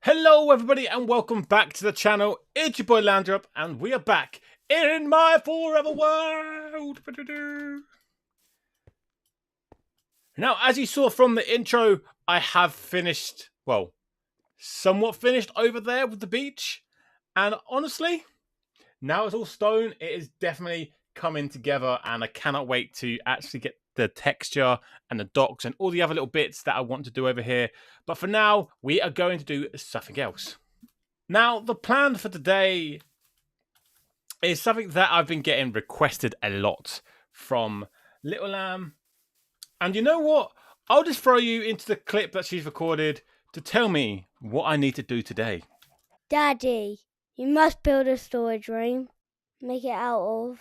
Hello everybody and welcome back to the channel. It's your boy Lambchop and we are back in my forever world. Now, as you saw from the intro, I have finished, well, somewhat finished over there with the beach. And honestly, now it's all stone. It is definitely coming together and I cannot wait to actually get the texture and the docks and all the other little bits that I want to do over here. But for now, we are going to do something else. Now, the plan for today is something that I've been getting requested a lot from Little Lamb. And you know what? I'll just throw you into the clip that she's recorded to tell me what I need to do today. Daddy, you must build a storage room. Make it out of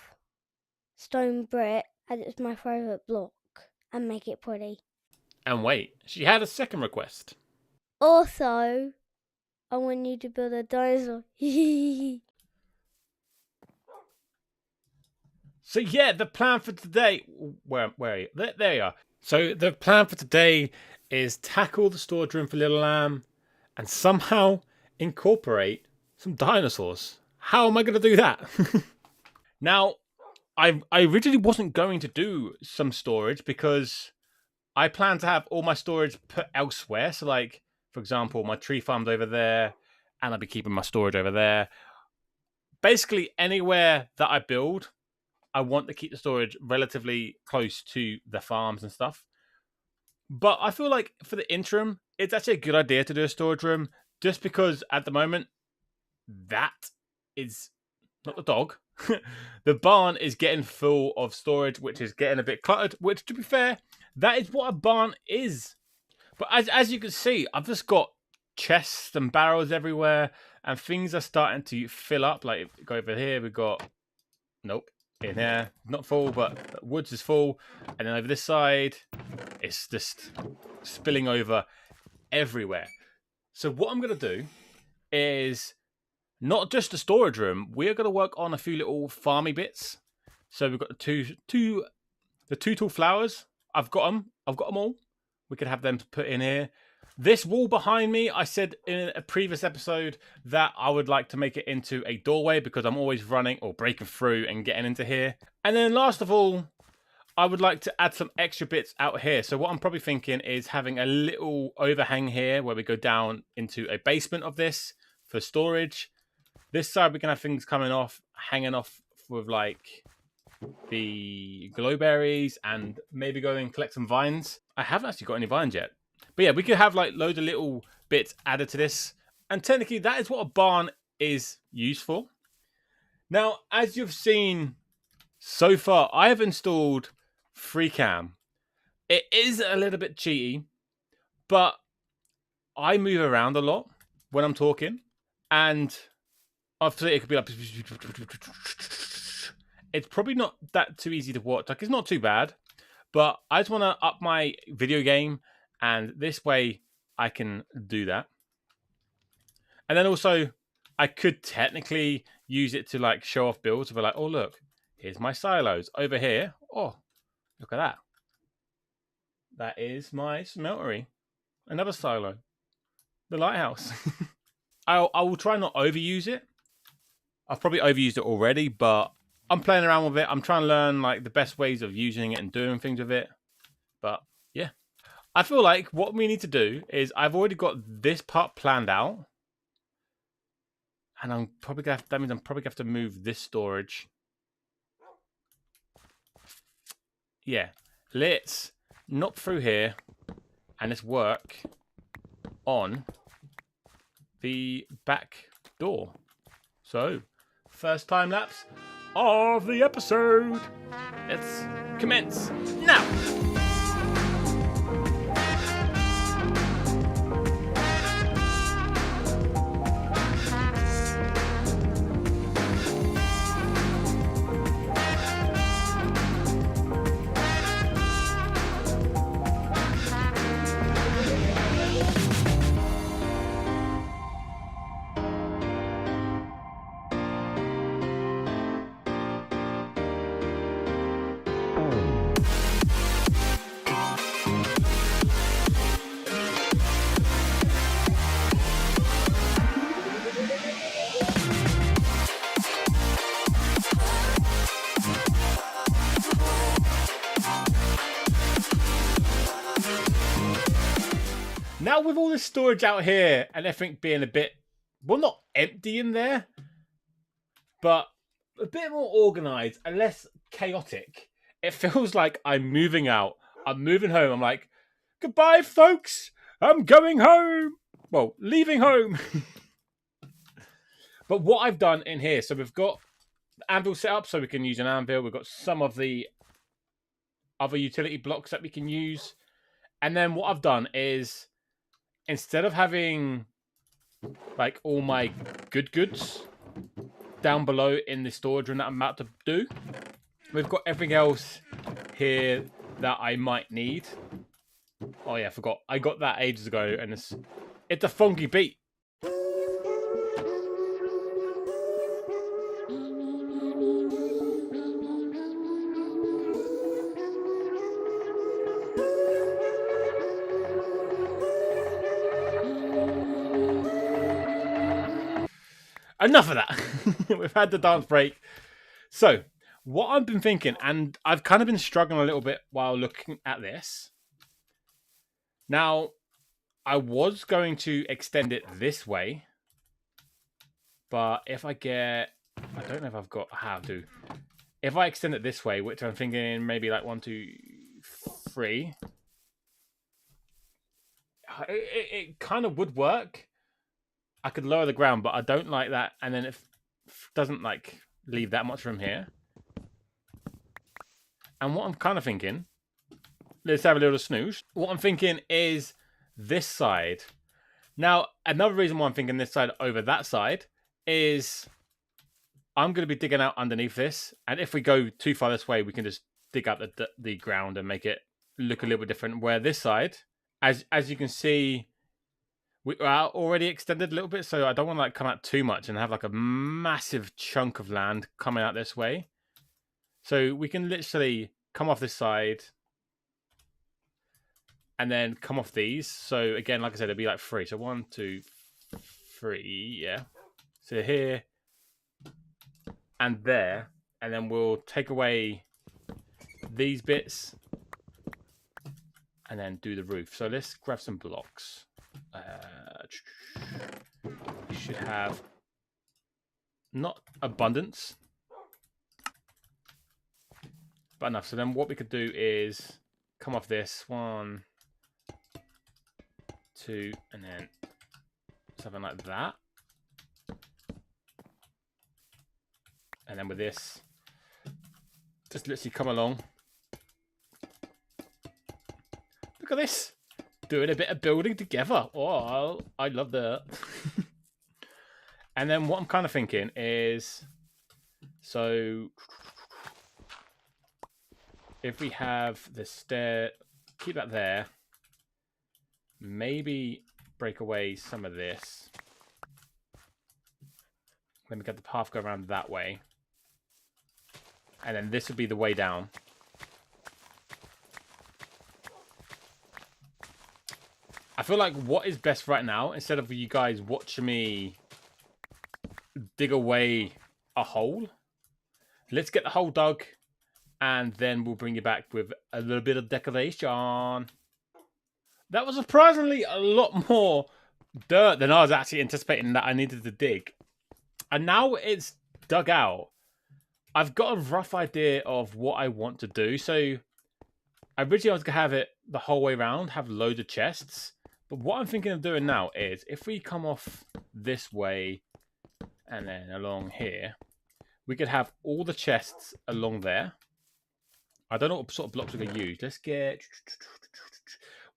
stone brick, as it's my favourite block, and make it pretty. And wait, she had a second request. Also, I want you to build a dinosaur. So yeah, the plan for today, where are you? There you are. So the plan for today is tackle the storage room for Little Lamb and somehow incorporate some dinosaurs. How am I going to do that? Now, I originally wasn't going to do some storage because I plan to have all my storage put elsewhere. So like, for example, my tree farm's over there and I'll be keeping my storage over there. Basically, anywhere that I build, I want to keep the storage relatively close to the farms and stuff. But I feel like for the interim, it's actually a good idea to do a storage room just because at the moment, that is not the dog. The barn is getting full of storage, which is getting a bit cluttered, which to be fair, that is what a barn is. But as you can see, I've just got chests and barrels everywhere and things are starting to fill up. Like, go over here, we've got, nope, in here, not full, but woods is full. And then over this side, it's just spilling over everywhere. So what I'm going to do is not just a storage room. We're going to work on a few little farmy bits. So we've got the two tall flowers. I've got them all. We could have them to put in here. This wall behind me, I said in a previous episode that I would like to make it into a doorway because I'm always running or breaking through and getting into here. And then last of all, I would like to add some extra bits out here. So what I'm probably thinking is having a little overhang here where we go down into a basement of this for storage. This side we can have things coming off, hanging off with like the glowberries and maybe go and collect some vines. I haven't actually got any vines yet. But yeah, we could have like loads of little bits added to this. And technically that is what a barn is used for. Now, as you've seen so far, I have installed FreeCam. It is a little bit cheaty, but I move around a lot when I'm talking. And obviously it could be like, it's probably not that too easy to watch. Like, it's not too bad, but I just want to up my video game. And this way I can do that. And then also I could technically use it to like show off builds. So we're like, oh, look, here's my silos over here. Oh, look at that. That is my smeltery. Another silo. The lighthouse. I will try not overuse it. I've probably overused it already, but I'm playing around with it. I'm trying to learn like the best ways of using it and doing things with it. But yeah. I feel like what we need to do is I've already got this part planned out. And I'm probably going to have, that means I'm probably going to have to move this storage. Yeah. Let's knock through here and let's work on the back door. So, first time lapse of the episode. Let's commence now. Now with all this storage out here and everything being a bit, well, not empty in there, but a bit more organized and less chaotic, it feels like I'm moving out. I'm moving home. I'm like, goodbye, folks. I'm going home. Well, leaving home. But what I've done in here, so we've got the anvil set up so we can use an anvil. We've got some of the other utility blocks that we can use. And then what I've done is, instead of having like all my goods down below in the storage room that I'm about to do, we've got everything else here that I might need. Oh yeah, I forgot. I got that ages ago, and it's a funky beat. Enough of that. We've had the dance break. So, what I've been thinking, and I've kind of been struggling a little bit while looking at this. Now, I was going to extend it this way, but if I get, I don't know if I've got how to. If I extend it this way, which I'm thinking maybe like 1, 2, 3, it kind of would work. I could lower the ground, but I don't like that, and then it doesn't like leave that much room here. And what I'm kind of thinking, let's have a little snooze. What I'm thinking is this side. Now, another reason why I'm thinking this side over that side is I'm going to be digging out underneath this, and if we go too far this way, we can just dig up the ground and make it look a little bit different. Where this side, as you can see, we are already extended a little bit, so I don't want to like come out too much and have like a massive chunk of land coming out this way. So we can literally come off this side and then come off these. So again, like I said, it'd be like 3. So 1, 2, 3, yeah. So here and there, and then we'll take away these bits and then do the roof. So let's grab some blocks. We should have not abundance, but enough. So then what we could do is come off this 1, 2, and then something like that. And then with this, just literally come along. Look at this. Doing a bit of building together. Oh, I love that. And then what I'm kind of thinking is, so if we have the stair, keep that there. Maybe break away some of this. Then we get the path go around that way. And then this would be the way down. I feel like what is best right now, instead of you guys watching me dig away a hole, let's get the hole dug, and then we'll bring you back with a little bit of decoration. That was surprisingly a lot more dirt than I was actually anticipating that I needed to dig. And now it's dug out, I've got a rough idea of what I want to do. So originally I was going to have it the whole way around, have loads of chests. But what I'm thinking of doing now is, if we come off this way and then along here, we could have all the chests along there. I don't know what sort of blocks we're going to use. Let's get...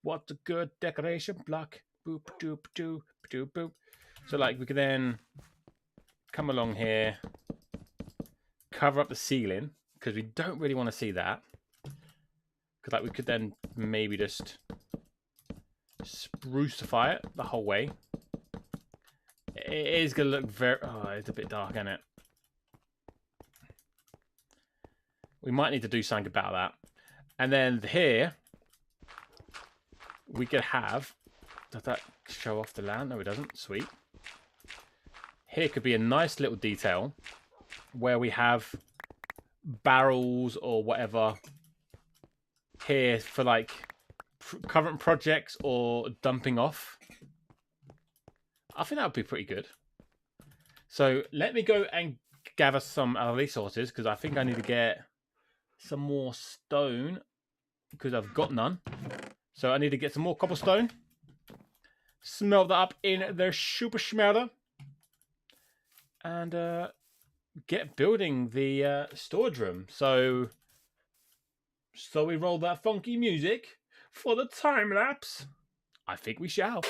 What's a good decoration block? Boop, doop, doop, doop, boop. So like we could then come along here, cover up the ceiling, because we don't really want to see that. Because like we could then maybe just sprucify it the whole way. It is going to look very... Oh, it's a bit dark, isn't it? We might need to do something about that. And then here, we could have... Does that show off the land? No, it doesn't. Sweet. Here could be a nice little detail where we have barrels or whatever here for like current projects or dumping off. I think that would be pretty good. So let me go and gather some resources because I think I need to get some more stone because I've got none. So I need to get some more cobblestone. Smelt that up in the super smelter. And get building the storage room. So we roll that funky music for the time lapse. I think we shall.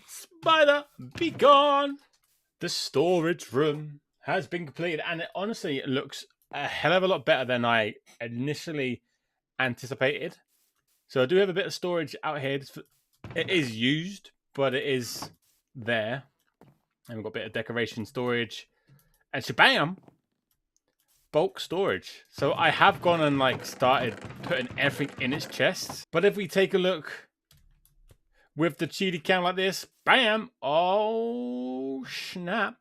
Spider, be gone! The storage room has been completed, and it looks a hell of a lot better than I initially anticipated. So I do have a bit of storage out here. It is used, but it is there. And we've got a bit of decoration storage. And shabam! Bulk storage. So I have gone and started putting everything in its chests. But if we take a look with the cheaty cam like this, bam! Oh, snap.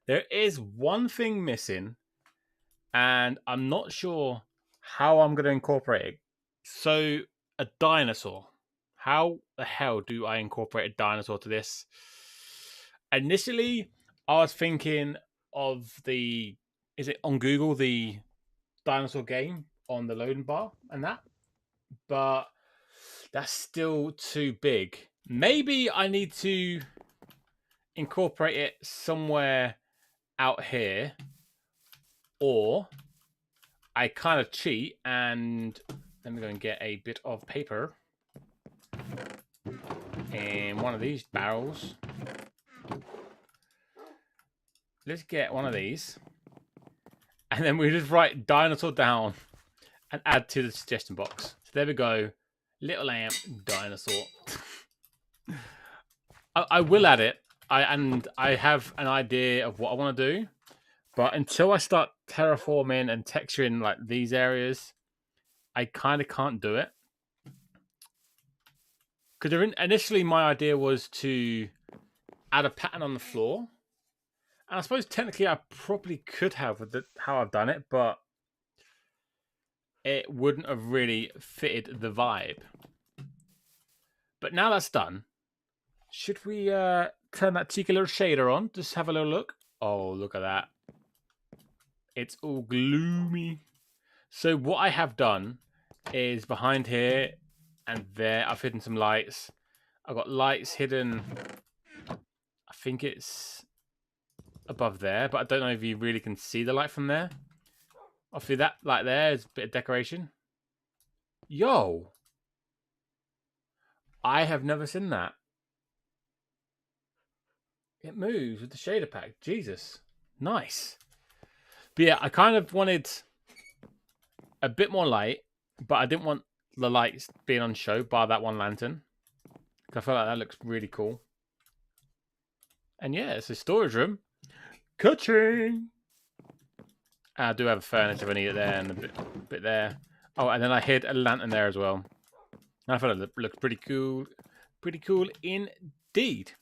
There is one thing missing, and I'm not sure how I'm going to incorporate it. So, a dinosaur. How the hell do I incorporate a dinosaur to this? Initially, I was thinking of is it on Google, the dinosaur game on the loading bar and that? But that's still too big. Maybe I need to incorporate it somewhere out here, or I kind of cheat and let me go and get a bit of paper and one of these barrels. Let's get one of these, and then we just write dinosaur down and add to the suggestion box. So there we go, little lamp dinosaur. I will add it. I have an idea of what I want to do, but until I start terraforming and texturing like these areas, I kind of can't do it. Because initially my idea was to add a pattern on the floor, and I suppose technically I probably could have with how I've done it, but it wouldn't have really fitted the vibe. But now that's done, should we turn that cheeky little shader on? Just have a little look. Oh, look at that. It's all gloomy. So what I have done is behind here and there, I've hidden some lights. I've got lights hidden. I think it's above there, but I don't know if you really can see the light from there. Obviously that light there is a bit of decoration. Yo! I have never seen that. It moves with the shader pack. Jesus. Nice. But yeah, I kind of wanted a bit more light, but I didn't want the lights being on show by that one lantern. I feel like that looks really cool. And yeah, it's a storage room. Ka-ching! I do have a furnace if I need it there and a bit there. Oh, and then I hid a lantern there as well. And I thought it looked pretty cool. Pretty cool indeed.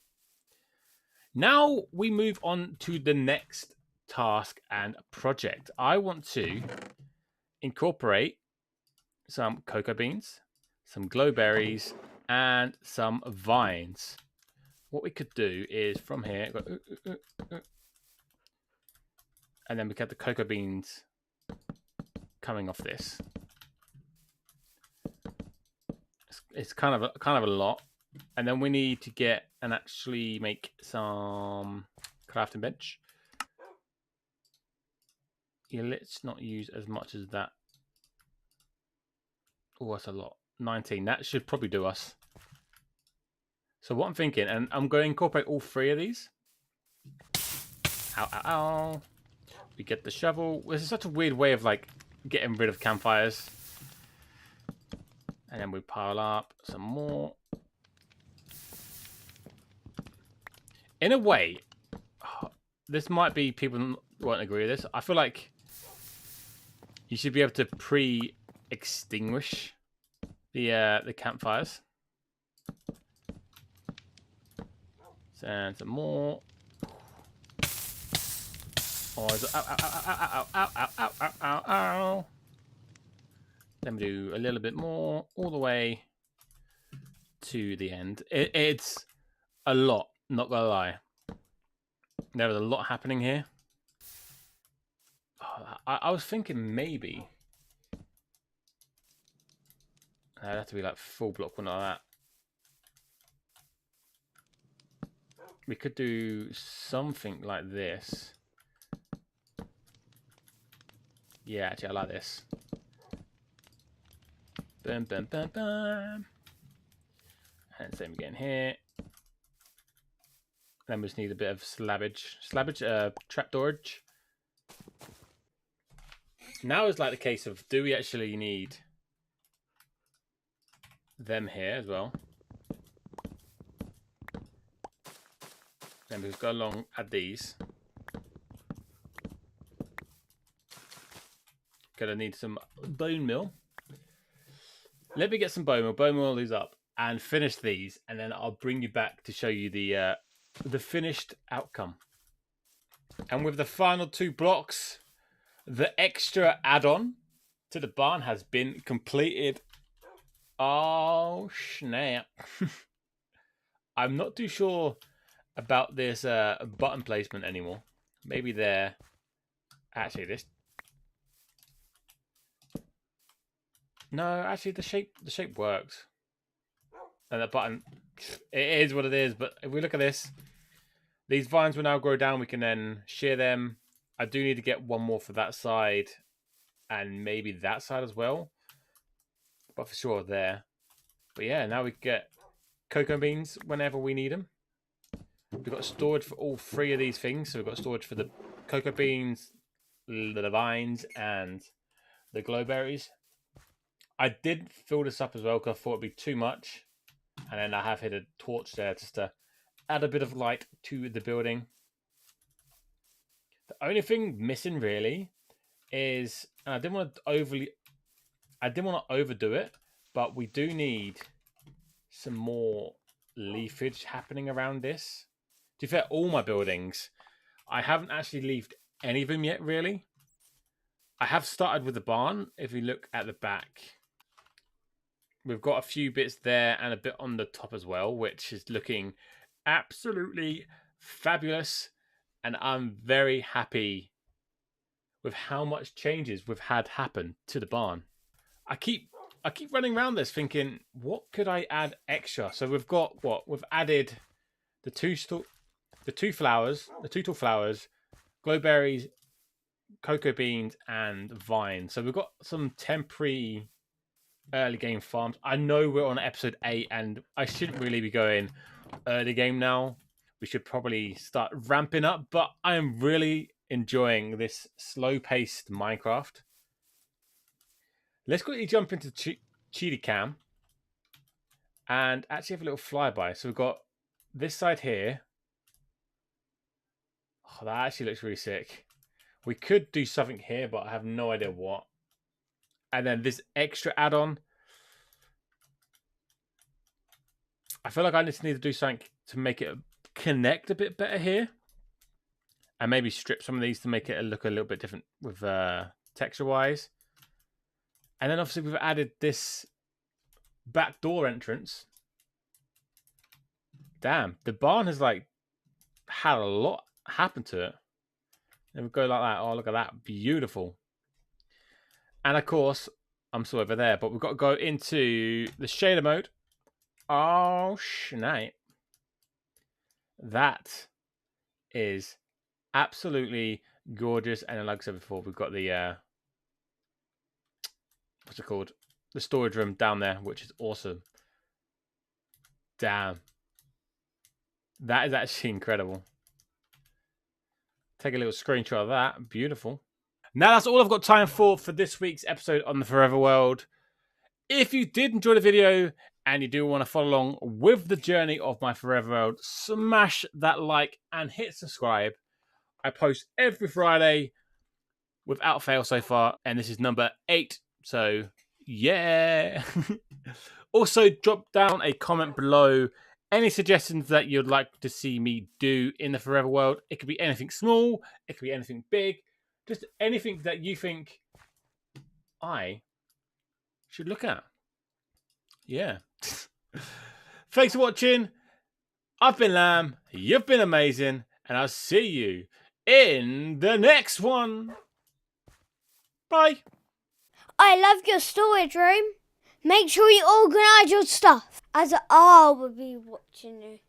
Now we move on to the next task and project. I want to incorporate some cocoa beans, some glowberries, and some vines. What we could do is from here, and then we get the cocoa beans coming off this. It's kind of a lot, and then we need to get and actually make some crafting bench. Yeah, let's not use as much as that. Oh, that's a lot. 19. That should probably do us. So what I'm thinking, and I'm going to incorporate all 3 of these. Ow, ow, ow. We get the shovel. This is such a weird way of like getting rid of campfires. And then we pile up some more. In a way, this might be people won't agree with this. I feel like you should be able to pre-extinguish the campfires. And some more. Oh, ow, ow, ow, ow, ow, ow, ow, ow, ow, ow. Then we do a little bit more all the way to the end. It's a lot, not gonna lie. There was a lot happening here. Oh, I was thinking maybe it'd have to be like full block one like that. We could do something like this. Yeah, actually, I like this. Bam, bam, bam, bam. And same again here. Then we just need a bit of slabbage, trapdoorage. Now is like the case of, do we actually need them here as well? Then we just go along, add these. Gonna need some bone meal. Let me get some bone meal these up, and finish these, and then I'll bring you back to show you the finished outcome. And with the final 2 blocks, the extra add-on to the barn has been completed. Oh, snap. I'm not too sure about this button placement anymore. Maybe there. Actually, this. No, actually, the shape works. And the button, it is what it is. But if we look at this, these vines will now grow down. We can then shear them. I do need to get one more for that side, and maybe that side as well. But for sure there. But yeah, now we get cocoa beans whenever we need them. We've got storage for all 3 of these things. So we've got storage for the cocoa beans, the vines, and the glowberries. I did fill this up as well because I thought it'd be too much. And then I have hit a torch there just to add a bit of light to the building. The only thing missing really is, and I didn't want to overdo it, but we do need some more leafage happening around this. To be fair, all my buildings, I haven't actually leafed any of them yet, really. I have started with the barn. If we look at the back, we've got a few bits there and a bit on the top as well, which is looking absolutely fabulous. And I'm very happy with how much changes we've had happen to the barn. I keep running around this thinking, what could I add extra? So we've got what? We've added the two tall flowers, glowberries, cocoa beans, and vine. So we've got some temporary early game farms. I know we're on episode 8 and I shouldn't really be going early game now. We should probably start ramping up, but I am really enjoying this slow-paced Minecraft. Let's quickly jump into Cheetah Cam and actually have a little flyby. So we've got this side here. Oh, that actually looks really sick. We could do something here, but I have no idea what. And then this extra add-on. I feel like I just need to do something to make it connect a bit better here. And maybe strip some of these to make it look a little bit different with texture-wise. And then obviously we've added this back door entrance. Damn, the barn has like had a lot happen to it. And we go like that. Oh, look at that. Beautiful. And of course, I'm still over there, but we've got to go into the shader mode. Oh, snap. That is absolutely gorgeous. And like I said before, we've got the what's it called? the storage room down there, which is awesome. Damn. That is actually incredible. Take a little screenshot of that. Beautiful. Now that's all I've got time for this week's episode on the Forever World. If you did enjoy the video and you do want to follow along with the journey of my Forever World, smash that like and hit subscribe. I post every Friday without fail so far, and this is number 8. So, yeah. Also, drop down a comment below any suggestions that you'd like to see me do in the Forever World. It could be anything small, it could be anything big, just anything that you think I should look at. Yeah. Thanks for watching. I've been Lamb, you've been amazing, and I'll see you in the next one. Bye. I love your storage room. Make sure you organise your stuff, as I will be watching you.